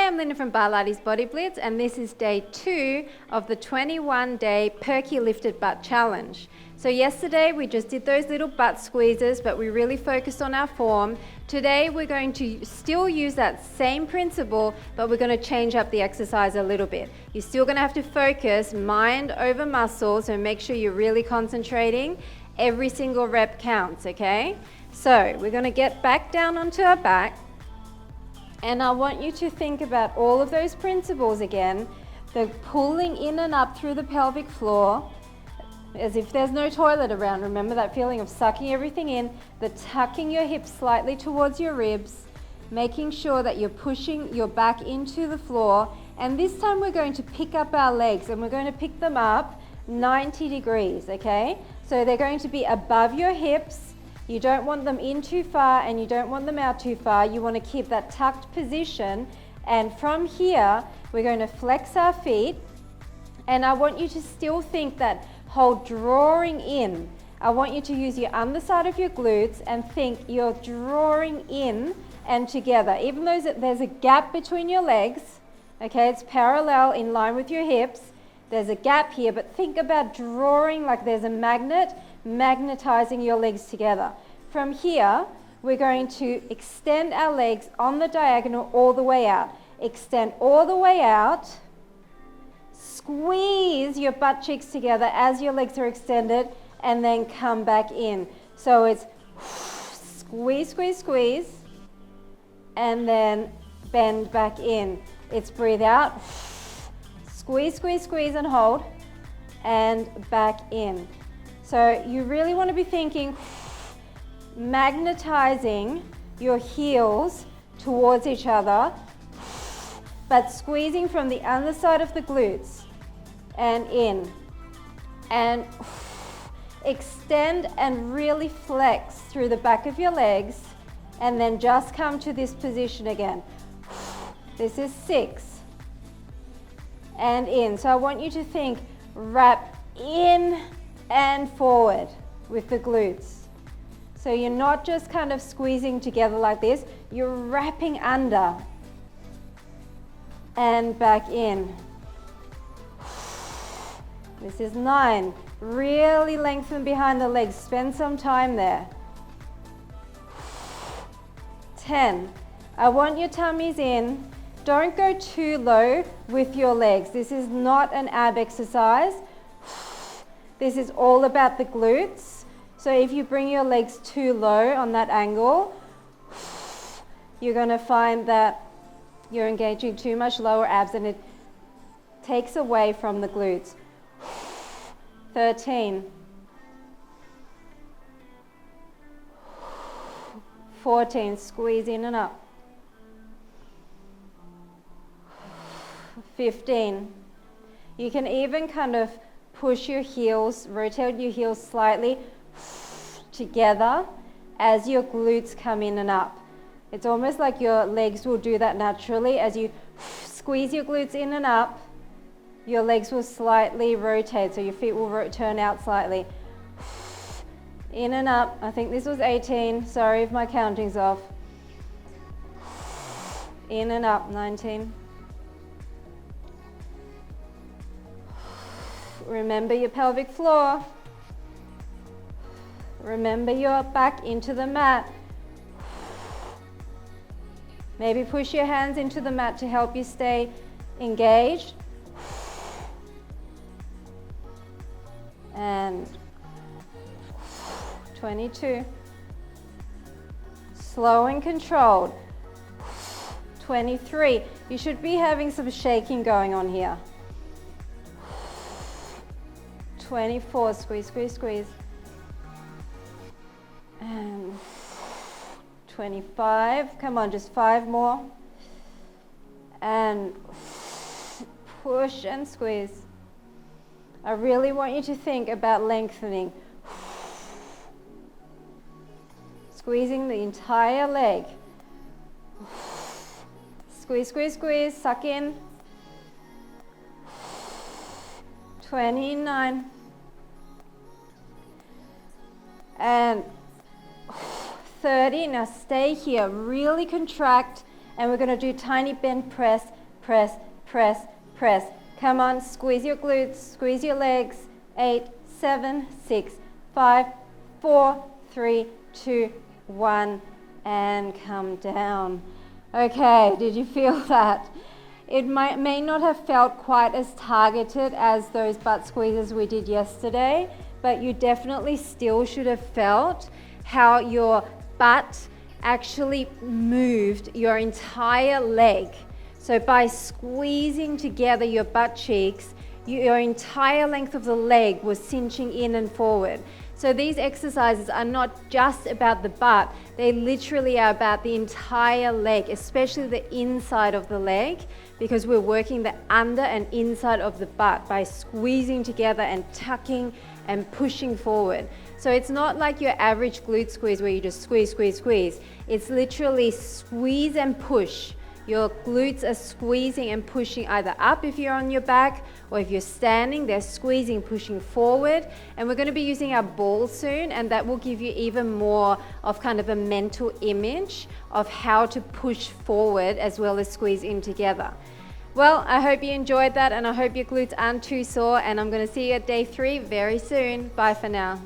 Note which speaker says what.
Speaker 1: I'm Linda from Barlates Body Blitz, and this is day 2 of the 21-day Perky Lifted Butt Challenge. So yesterday we just did those little butt squeezes, but we really focused on our form. Today we're going to still use that same principle, but we're going to change up the exercise a little bit. You're still going to have to focus mind over muscle, so make sure you're really concentrating. Every single rep counts, okay? So we're going to get back down onto our back. And I want you to think about all of those principles again. The pulling in and up through the pelvic floor, as if there's no toilet around. Remember that feeling of sucking everything in, the tucking your hips slightly towards your ribs, making sure that you're pushing your back into the floor. And this time we're going to pick up our legs, and we're going to pick them up 90 degrees, okay? So they're going to be above your hips. You don't want them in too far and you don't want them out too far. You want to keep that tucked position. And from here, we're going to flex our feet. And I want you to still think that whole drawing in. I want you to use your underside of your glutes and think you're drawing in and together. Even though there's a gap between your legs, okay, it's parallel in line with your hips. There's a gap here, but think about drawing like there's a magnet, magnetizing your legs together. From here, we're going to extend our legs on the diagonal all the way out. Extend all the way out. Squeeze your butt cheeks together as your legs are extended, and then come back in. So it's squeeze, squeeze, squeeze, and then bend back in. It's breathe out, squeeze, squeeze, squeeze, and hold, and back in. So you really want to be thinking, magnetizing your heels towards each other, but squeezing from the underside of the glutes and in. And extend and really flex through the back of your legs, and then just come to this position again. This is 6. And in. So I want you to think, wrap in and forward with the glutes. So you're not just kind of squeezing together like this, you're wrapping under and back in. This is 9. Really lengthen behind the legs, spend some time there. 10. I want your tummies in. Don't go too low with your legs. This is not an ab exercise. This is all about the glutes. So if you bring your legs too low on that angle, you're going to find that you're engaging too much lower abs and it takes away from the glutes. 13. 14. Squeeze in and up. 15. You can even kind of push your heels, rotate your heels slightly together as your glutes come in and up. It's almost like your legs will do that naturally. As you squeeze your glutes in and up, your legs will slightly rotate, so your feet will turn out slightly. In and up. I think this was 18. Sorry if my counting's off. In and up. 19. Remember your pelvic floor. Remember your back into the mat. Maybe push your hands into the mat to help you stay engaged. And 22. Slow and controlled. 23. You should be having some shaking going on here. 24. Squeeze, squeeze, squeeze. And 25. Come on, just 5 more. And push and squeeze. I really want you to think about lengthening. Squeezing the entire leg. Squeeze, squeeze, squeeze. Suck in. 29. And 30. Now stay here. Really contract. And we're going to do tiny bend press press, press, press. Come on, squeeze your glutes, squeeze your legs. 8, 7, 6, 5, 4, 3, 2, 1, and come down. Okay, did you feel that? It may not have felt quite as targeted as those butt squeezes we did yesterday, but you definitely still should have felt how your butt actually moved your entire leg. So by squeezing together your butt cheeks, your entire length of the leg was cinching in and forward. So these exercises are not just about the butt, they literally are about the entire leg, especially the inside of the leg, because we're working the under and inside of the butt by squeezing together and tucking and pushing forward. So it's not like your average glute squeeze where you just squeeze, squeeze, squeeze. It's literally squeeze and push. Your glutes are squeezing and pushing either up if you're on your back, or if you're standing, they're squeezing, pushing forward. And we're going to be using our ball soon, and that will give you even more of kind of a mental image of how to push forward as well as squeeze in together. Well, I hope you enjoyed that, and I hope your glutes aren't too sore, and I'm going to see you at day 3 very soon. Bye for now.